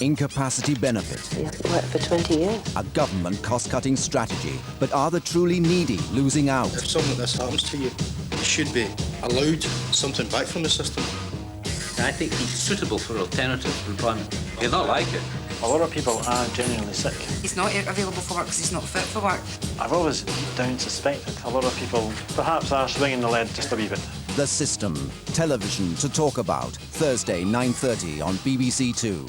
Incapacity benefit. You haven't worked for 20 years. A government cost-cutting strategy. But are the truly needy losing out? If something like this happens to you, you should be allowed something back from the system. I think he's suitable for alternative employment. He'll not like it. A lot of people are genuinely sick. He's not available for work because he's not fit for work. I've always down suspected a lot of people perhaps are swinging the lead just a wee bit. The System. Television to talk about. Thursday, 9:30 on BBC Two.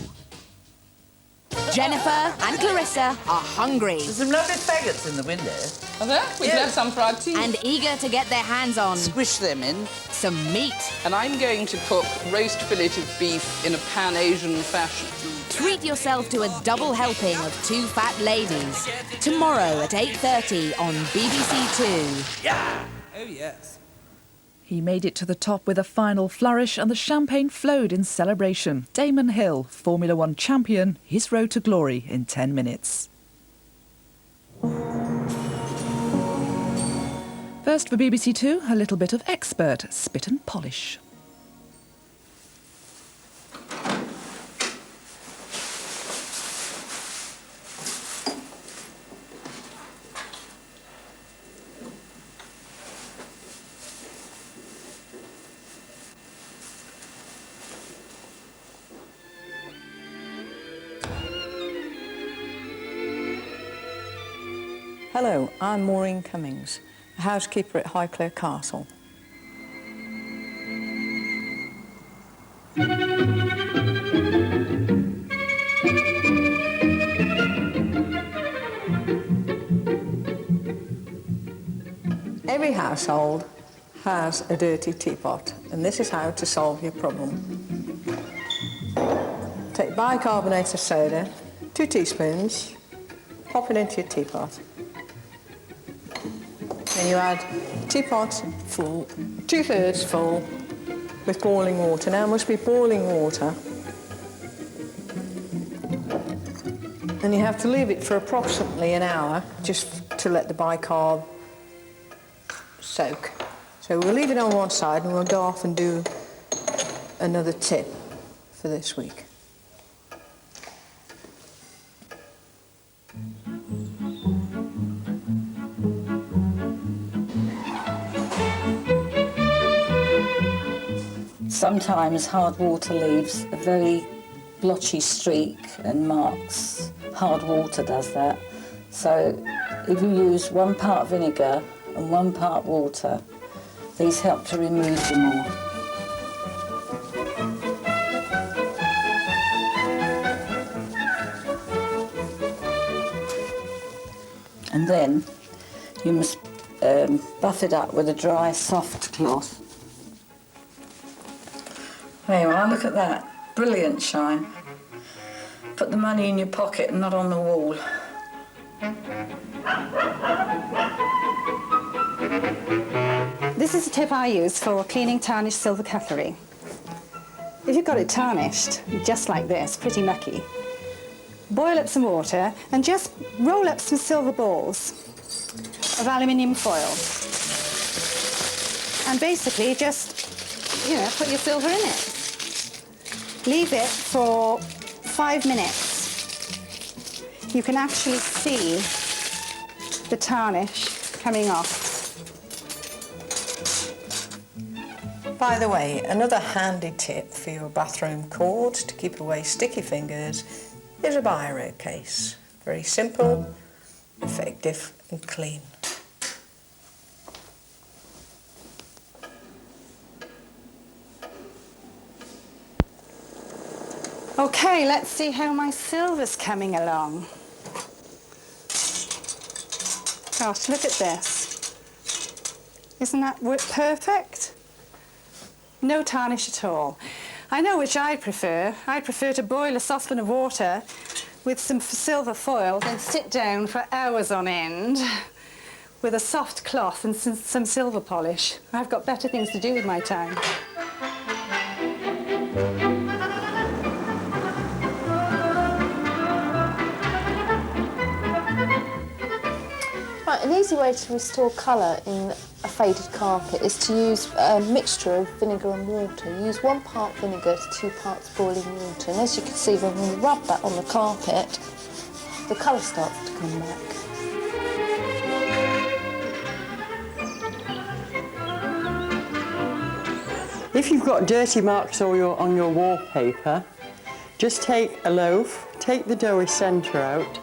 Jennifer and Clarissa are hungry. There's some lovely faggots in the window. Are there? We can have some for our tea. And eager to get their hands on Squish them in. some meat. And I'm going to cook roast fillet of beef in a Pan-Asian fashion. Treat yourself to a double helping of Two Fat Ladies. Tomorrow at 8:30 on BBC Two. Yeah! Oh, yes. He made it to the top with a final flourish and the champagne flowed in celebration. Damon Hill, Formula One champion, his road to glory in 10 minutes. First for BBC Two, a little bit of expert spit and polish. Hello, I'm Maureen Cummings, a housekeeper at Highclere Castle. Every household has a dirty teapot, and this is how to solve your problem. Take bicarbonate of soda, 2 teaspoons, pop it into your teapot. Then you add teapot full, 2/3 full, with boiling water. Now it must be boiling water. And you have to leave it for approximately an hour, just to let the bicarb soak. So we'll leave it on one side and we'll go off and do another tip for this week. Sometimes hard water leaves a very blotchy streak and marks. Hard water does that. So if you use 1 part vinegar and 1 part water, these help to remove the mark. And then you must buff it up with a dry, soft cloth. There you are, look at that. Brilliant shine. Put the money in your pocket and not on the wall. This is a tip I use for cleaning tarnished silver cutlery. If you've got it tarnished, just like this, pretty mucky, boil up some water and just roll up some silver balls of aluminium foil. And basically just, put your silver in it. Leave it for 5 minutes. You can actually see the tarnish coming off. By the way, another handy tip for your bathroom cord to keep away sticky fingers is a biro case. Very simple, effective and clean. Okay, let's see how my silver's coming along. Gosh, look at this. Isn't that perfect? No tarnish at all. I know which I prefer. I prefer to boil a saucepan of water with some silver foil, then sit down for hours on end with a soft cloth and some silver polish. I've got better things to do with my time. Right, an easy way to restore colour in a faded carpet is to use a mixture of vinegar and water. Use 1 part vinegar to 2 parts boiling water. And as you can see, when we rub that on the carpet, the colour starts to come back. If you've got dirty marks on your wallpaper, just take a loaf, take the doughy centre out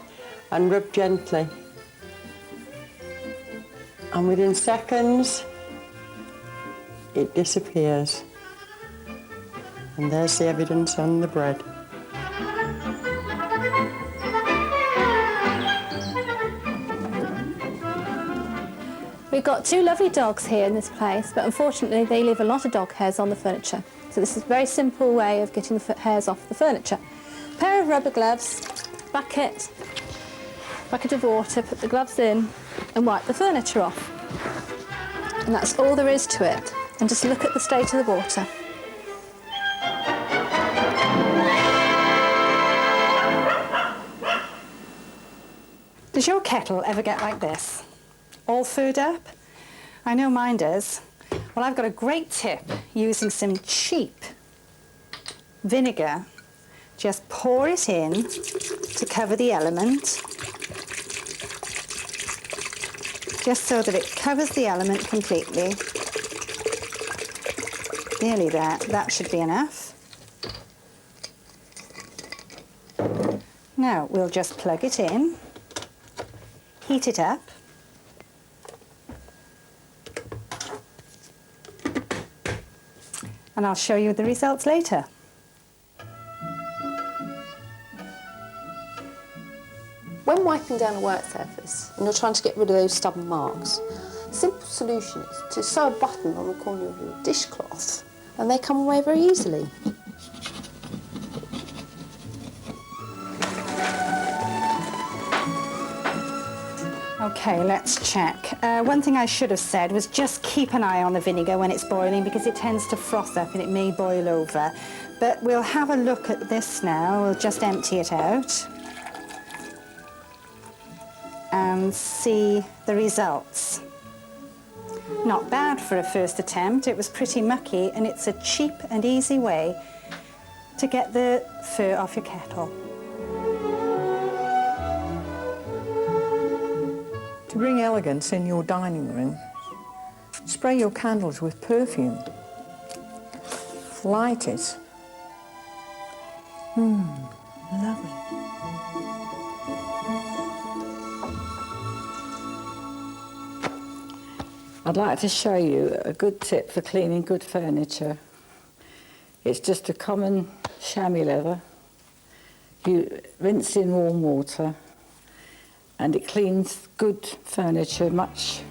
and rub gently. And within seconds, it disappears. And there's the evidence on the bread. We've got 2 lovely dogs here in this place, but unfortunately they leave a lot of dog hairs on the furniture. So this is a very simple way of getting the hairs off the furniture. A pair of rubber gloves, bucket of water, put the gloves in and wipe the furniture off. And that's all there is to it. And just look at the state of the water. Does your kettle ever get like this? All furred up? I know mine does. Well, I've got a great tip using some cheap vinegar. Just pour it in to cover the element, just so that it covers the element completely. Nearly there. That should be enough. Now we'll just plug it in, heat it up. And I'll show you the results later. When wiping down a work surface and you're trying to get rid of those stubborn marks, a simple solution is to sew a button on the corner of your dishcloth and they come away very easily. Okay, let's check. One thing I should have said was just keep an eye on the vinegar when it's boiling because it tends to froth up and it may boil over. But we'll have a look at this now. We'll just empty it out and see the results. Not bad for a first attempt. It was pretty mucky and it's a cheap and easy way to get the fur off your kettle. To bring elegance in your dining room, spray your candles with perfume. Light it. Lovely. I'd like to show you a good tip for cleaning good furniture. It's just a common chamois leather. You rinse in warm water and it cleans good furniture much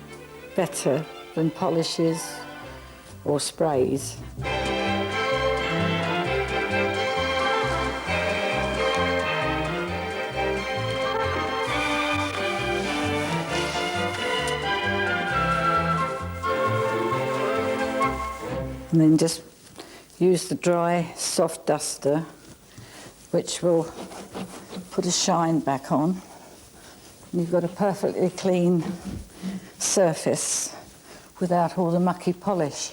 better than polishes or sprays. And then just use the dry, soft duster, which will put a shine back on. And you've got a perfectly clean surface without all the mucky polish.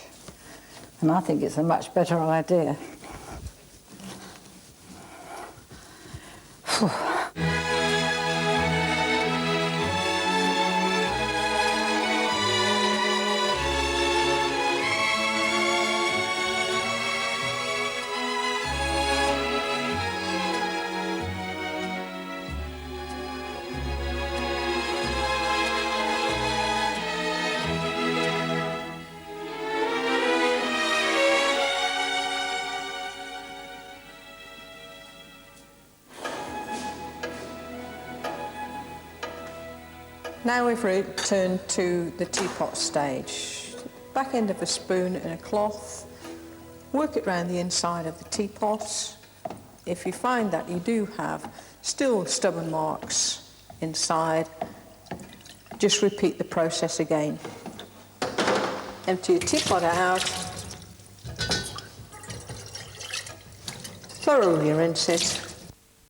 And I think it's a much better idea. Whew. Now we've returned to the teapot stage. Back end of a spoon in a cloth, work it round the inside of the teapot. If you find that you do have still stubborn marks inside, just repeat the process again. Empty your teapot out, thoroughly rinse it,